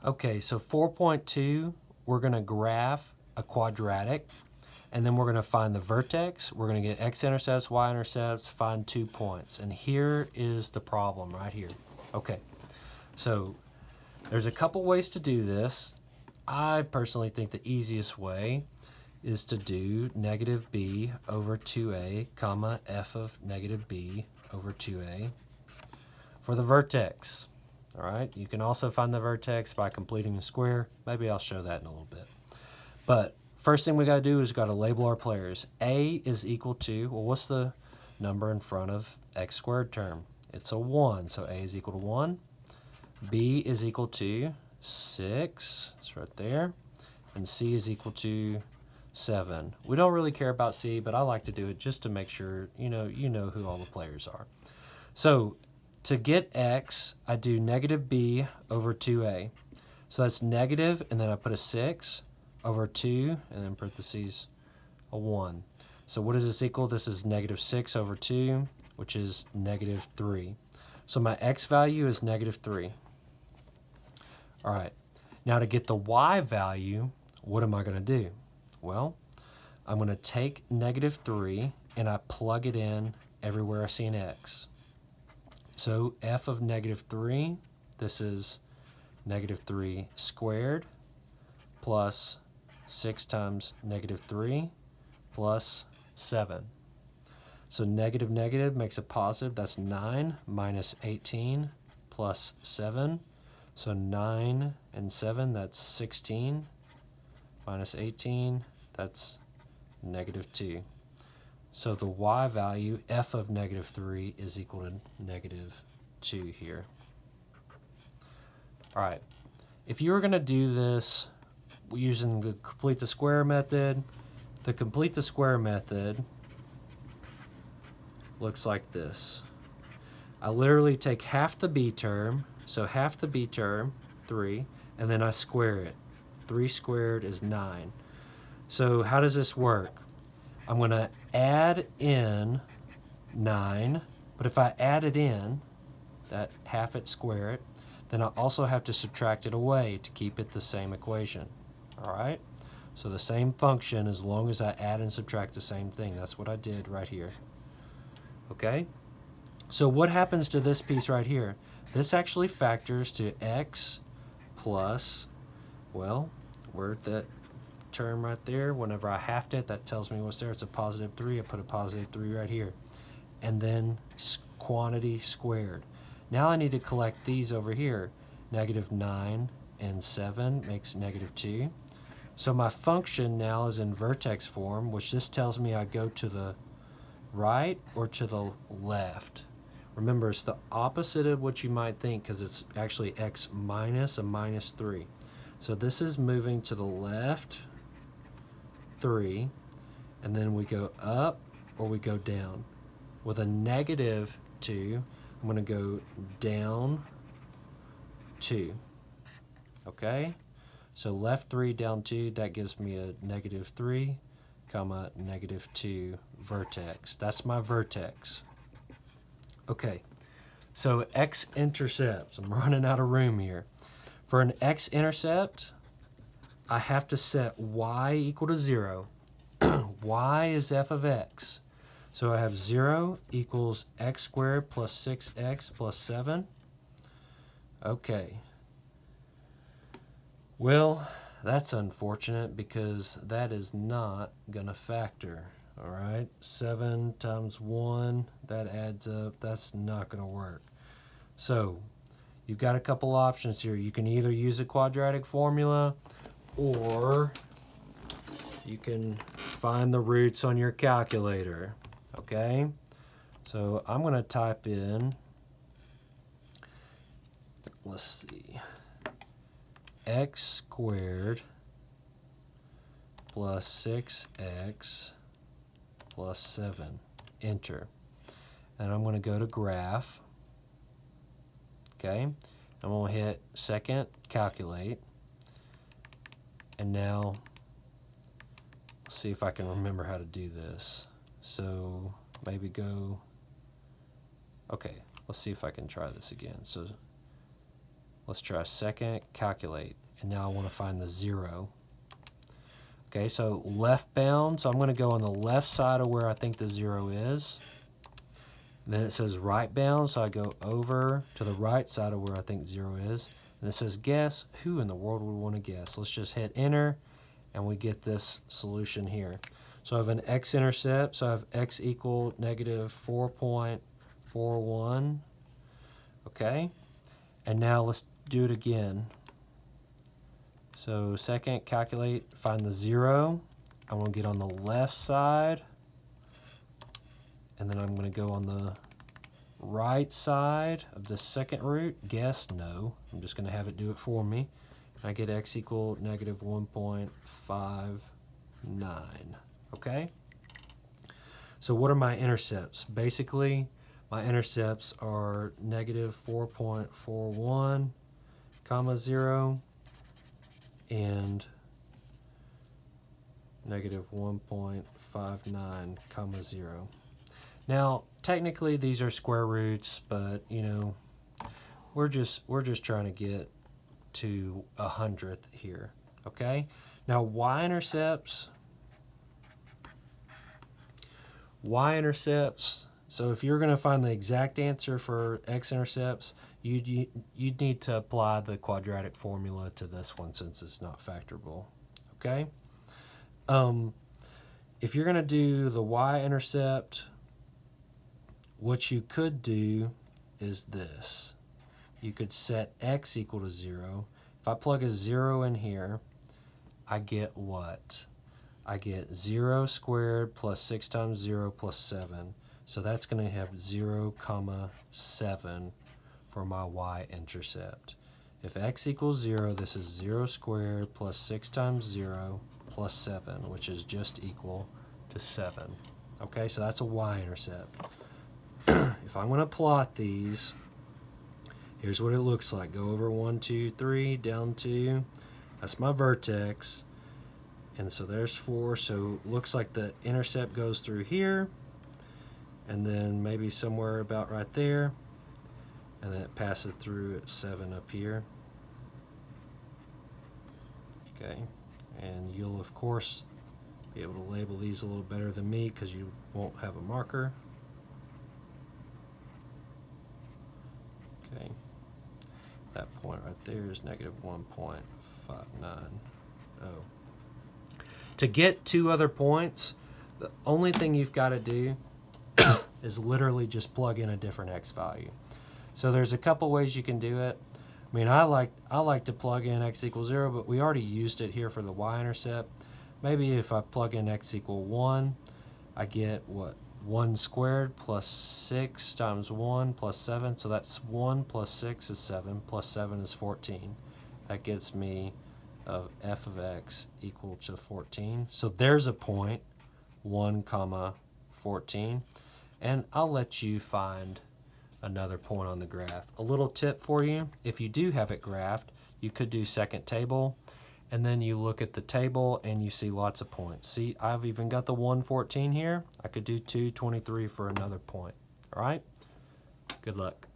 Okay, so 4.2, we're going to graph a quadratic, and then we're going to find the vertex. We're going to get x-intercepts, y-intercepts, find 2 points. And here is the problem right here. Okay, so there's a couple ways to do this. I personally think the easiest way is to do negative b over 2a, comma, f of negative b over 2a for the vertex. All right, you can also find the vertex by completing the square. Maybe I'll show that in a little bit. But first thing we got to do is got to label our players. A is equal to, well, what's the number in front of x squared term? It's a 1, so A is equal to 1. B is equal to 6, it's right there. And C is equal to 7. We don't really care about C, but I like to do it just to make sure you know who all the players are. So to get x, I do negative b over 2a. So that's negative, and then I put a 6 over 2, and then parentheses a 1. So what does this equal? This is negative 6 over 2, which is negative 3. So my x value is negative 3. All right, now to get the y value, what am I going to do? Well, I'm going to take negative 3, and I plug it in everywhere I see an x. So f of negative 3, this is negative 3 squared plus 6 times negative 3 plus 7. So negative negative makes a positive. That's 9 minus 18 plus 7. So 9 and 7, that's 16. Minus 18, that's negative 2. So the y value, f of negative 3, is equal to negative 2 here. All right, if you were going to do this using the complete the square method, the complete the square method looks like this. I literally take half the b term, so half the b term, 3, and then I square it. 3 squared is 9. So how does this work? I'm going to add in 9, but if I add it in, that half it, square it, then I also have to subtract it away to keep it the same equation. All right? So the same function as long as I add and subtract the same thing. That's what I did right here. Okay? So what happens to this piece right here? This actually factors to x plus, well, where's that term right there? Whenever I halved it, that tells me what's there. It's a positive 3. I put a positive 3 right here. And then quantity squared. Now I need to collect these over here. Negative 9 and 7 makes negative 2. So my function now is in vertex form, which this tells me I go to the right or to the left. Remember, it's the opposite of what you might think because it's actually x minus a minus 3. So this is moving to the left 3, and then we go up or we go down. With a negative 2, I'm going to go down 2. Okay? So left 3, down 2, that gives me a negative 3, comma, negative 2 vertex. That's my vertex. Okay, so x-intercepts. I'm running out of room here. For an x-intercept, I have to set y equal to 0. Y is f of x. So I have 0 equals x squared plus 6x plus 7. Okay. Well, that's unfortunate because that is not going to factor. All right, 7 times 1, that adds up. That's not going to work. So you've got a couple options here. You can either use a quadratic formula or you can find the roots on your calculator. Okay, so I'm going to type in, let's see, x squared plus 6x plus 7, enter. And I'm going to go to graph. Okay, I'm going to hit second, calculate. And now, let's see if I can remember how to do this. So maybe go, okay, let's see if I can try this again. So Let's try second, calculate. And now I want to find the 0. Okay, so left bound, so I'm going to go on the left side of where I think the 0 is. And then it says right bound, so I go over to the right side of where I think 0 is. And it says guess. Who in the world would want to guess? Let's just hit enter, and we get this solution here. So I have an x-intercept, so I have x equal negative 4.41. Okay, and now let's do it again. So second, calculate, find the 0. I'm going to get on the left side, and then I'm going to go on the right side of the second root. Guess, no. I'm just going to have it do it for me. I get x equal negative 1.59. Okay? So what are my intercepts? Basically, my intercepts are negative 4.41, comma 0, and negative 1.59, comma 0. Now, technically these are square roots, but you know, we're just trying to get to 100th here. Okay? Now y-intercepts, so if you're going to find the exact answer for x-intercepts, you'd need to apply the quadratic formula to this one since it's not factorable. Okay? If you're going to do the y-intercept, what you could do is this. You could set x equal to 0. If I plug a 0 in here, I get what? I get 0 squared plus 6 times 0 plus 7. So that's going to have 0, 7 for my y-intercept. If x equals 0, this is 0 squared plus 6 times 0 plus 7, which is just equal to 7. Okay, so that's a y-intercept. If I'm going to plot these, here's what it looks like. Go over 1, 2, 3, down 2. That's my vertex. And so there's 4. So it looks like the intercept goes through here, and then maybe somewhere about right there, and then it passes through at 7 up here. Okay, and you'll of course be able to label these a little better than me because you won't have a marker. Okay, that point right there is negative 1.59. To get 2 other points, the only thing you've got to do is literally just plug in a different x value. So there's a couple ways you can do it. I mean, I like to plug in x equals 0, but we already used it here for the y-intercept. Maybe if I plug in x equal 1, I get what? 1 squared plus 6 times 1 plus 7. So that's 1 plus 6 is 7 plus 7 is 14. That gets me of f of x equal to 14. So there's a point, 1 comma 14. And I'll let you find another point on the graph. A little tip for you, if you do have it graphed, you could do second table, and then you look at the table and you see lots of points. See, I've even got the 114 here. I could do 223 for another point. All right? Good luck.